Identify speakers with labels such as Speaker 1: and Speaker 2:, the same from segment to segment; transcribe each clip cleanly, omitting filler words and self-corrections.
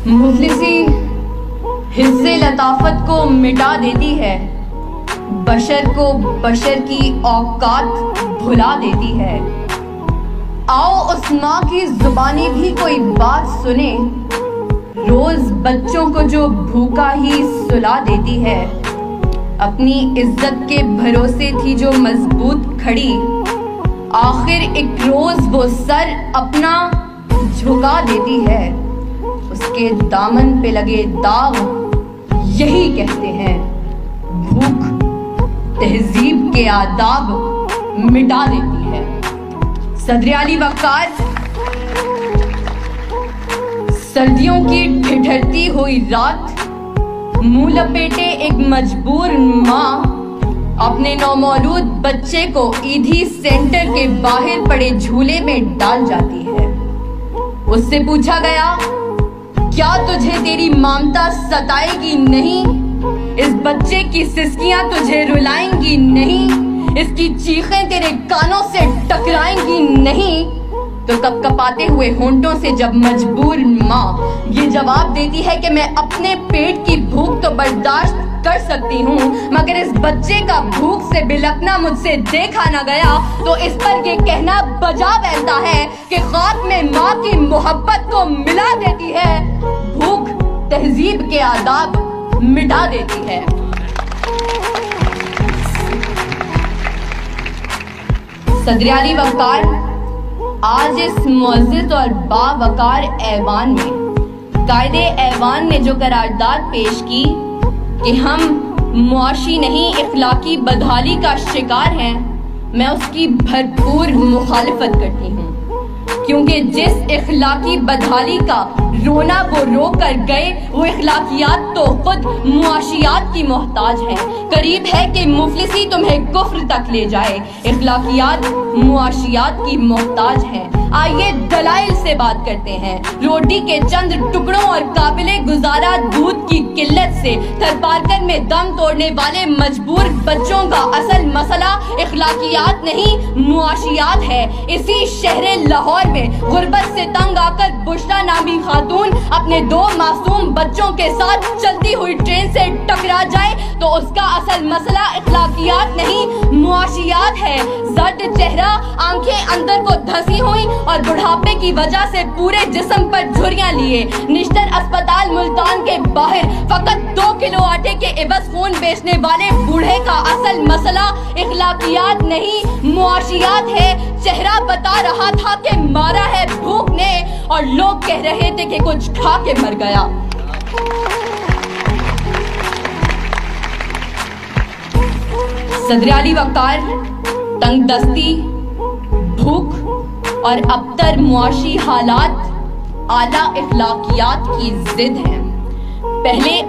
Speaker 1: मुफलिसी हिस्से लताफत को मिटा देती है, बशर को बशर की औकात भुला देती है। आओ उस माँ की जुबानी भी कोई बात सुने, रोज बच्चों को जो भूखा ही सुला देती है। अपनी इज्जत के भरोसे थी जो मजबूत खड़ी, आखिर एक रोज वो सर अपना झुका देती है। उसके दामन पे लगे दाग यही कहते हैं, भूख तहजीब के आदाब मिटा देती है। सदर अली वक़ार। सर्दियों की ठिठुरती हुई रात, मुंह लपेटे एक मजबूर माँ अपने नौमौलूद बच्चे को ईदी सेंटर के बाहर पड़े झूले में डाल जाती है। उससे पूछा गया, क्या तुझे तेरी ममता सताएगी नहीं? इस बच्चे की सिसकियां तुझे रुलाएंगी नहीं? इसकी चीखें तेरे कानों से टकराएंगी नहीं? तो कपकपाते हुए होंठों से जब मजबूर माँ ये जवाब देती है कि मैं अपने पेट की भूख तो बर्दाश्त कर सकती हूँ, मगर इस बच्चे का भूख से बिलखना मुझसे देखा न गया, तो इस पर ये कहना बजा बैठता है कि खाक में माँ की मोहब्बत को मिला देती है, भूख तहजीब के आदाब मिटा देती है। सदर अली वक़ार। आज इस मुअज़्ज़ज़ और बावकार ऐवान में कायदे ऐवान ने जो करारदाद पेश की कि हम मुआशी नहीं इखलाकी बदहाली का शिकार हैं, मैं उसकी भरपूर मुखालिफत करती हूँ, क्योंकि जिस इखलाकी बदहाली का रोना वो रो कर गए, वो इखलाकियात तो खुद मुआशियात की मोहताज हैं। करीब है कि मुफलिसी तुम्हें कुफ्र तक ले जाए, इखलाकियात मुआशियात की मोहताज हैं। आइए दलाइल से बात करते हैं। रोटी के चंद टुकड़ों और काबिले गुजारा दूध की किल्लत से थरपारकर में दम तोड़ने वाले मजबूर बच्चों का असल मसला इखलाकियात नहीं मुआशियात है। इसी शहर लाहौर में गुर्बत से तंग आकर बुशरा नामी खातून अपने 2 मासूम बच्चों के साथ चलती हुई ट्रेन से टकरा जाए तो उसका असल मसला इखलाकियात नहीं मुआशियात है। जर्द चेहरा, आंखें अंदर को धसी हुई और बुढ़ापे की वजह से पूरे जिस्म पर झुर्रियां लिए, निश्तर अस्पताल मुल्तान के बाहर फकत 2 किलो आटे के एवज खून बेचने वाले बूढ़े का असल मसला इखलाकियात नहीं मुआशियात है। चेहरा बता रहा था कि मारा है भूख ने, और लोग कह रहे थे कि कुछ खा के मर गया। सदर अली वक़ार। तंगदस्ती, भूख और अबतर मुआशी हालात आला इखलाकियात की जिद है। पहले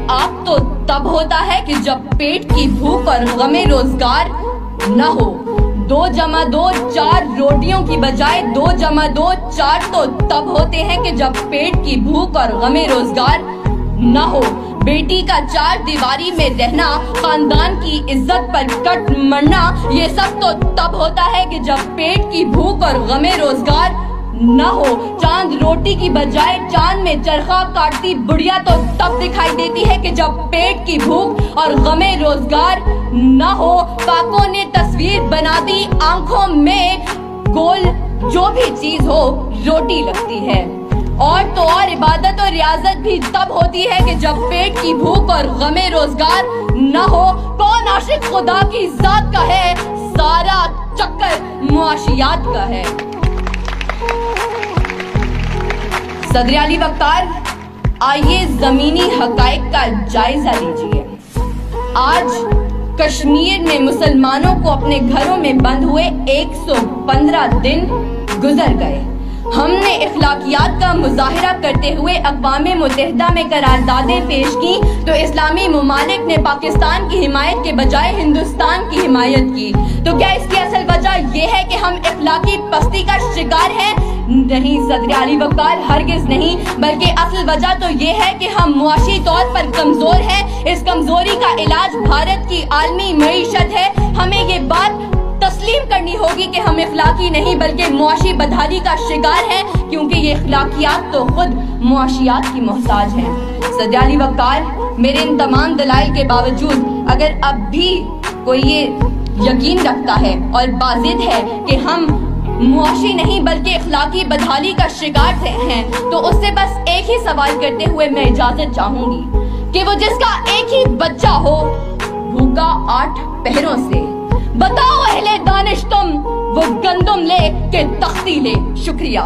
Speaker 1: आप तो तब होता है कि जब पेट की भूख और गमे रोजगार न हो। 2 जमा 2 4 रोटियों की बजाय 2 जमा 2 4 तो तब होते हैं कि जब पेट की भूख और गमे रोजगार न हो। बेटी का 4 दीवारी में रहना, खानदान की इज्जत पर कट मरना, ये सब तो तब होता है कि जब पेट की भूख और गमे रोजगार न हो। चांद रोटी की बजाय चांद में चरखा काटती बुढ़िया तो तब दिखाई देती है कि जब पेट की भूख और गमे रोजगार न हो। काकों ने तस्वीर बना दी आंखों में, गोल जो भी चीज हो रोटी लगती है। और तो और इबादत और रियाजत भी तब होती है कि जब पेट की भूख और गमे रोजगार न हो। कौन आशिक खुदा की जात का है, सारा चक्कर मुआशियात का है। सदर अली वक़ार। आइए जमीनी हकाइक का जायजा लीजिए। आज कश्मीर में मुसलमानों को अपने घरों में बंद हुए 115 दिन गुजर गए। हमने इखलाकियात का मुजाहिरा करते हुए अक़वाम मुत्तहिदा में करारदादें पेश की तो इस्लामी ममालिक ने पाकिस्तान की हिमायत के बजाय हिंदुस्तान की हिमायत की। तो क्या इसकी असल वजह यह है कि हम इखलाकी पस्ती का शिकार हैं? नहीं सदर अली वक़ार, हरगिज़ नहीं, बल्कि असल वजह तो ये है कि हम मुआशी तौर पर कमजोर हैं। इस कमजोरी का इलाज भारत की आलमी मईशत है। हमें ये बात तस्लीम करनी होगी कि हम इखलाकी नहीं बल्कि मुआशी बदहाली का शिकार हैं, क्योंकि ये इखलाकियात तो खुद मुआशियात की मोहताज हैं। सदर अली वक़ार, मेरे इन तमाम दलाइल के बावजूद अगर अब भी कोई ये यकीन रखता है और बाजिद है कि हम मुआशी नहीं बल्कि इखलाकी बदहाली का शिकार हैं, तो उससे बस एक ही सवाल करते हुए मैं इजाजत चाहूंगी कि वो जिसका एक ही बच्चा हो भूखा 8 पहरों से, बताओ अहले दानिश तुम वो गंदुम ले के तख्ती ले। शुक्रिया।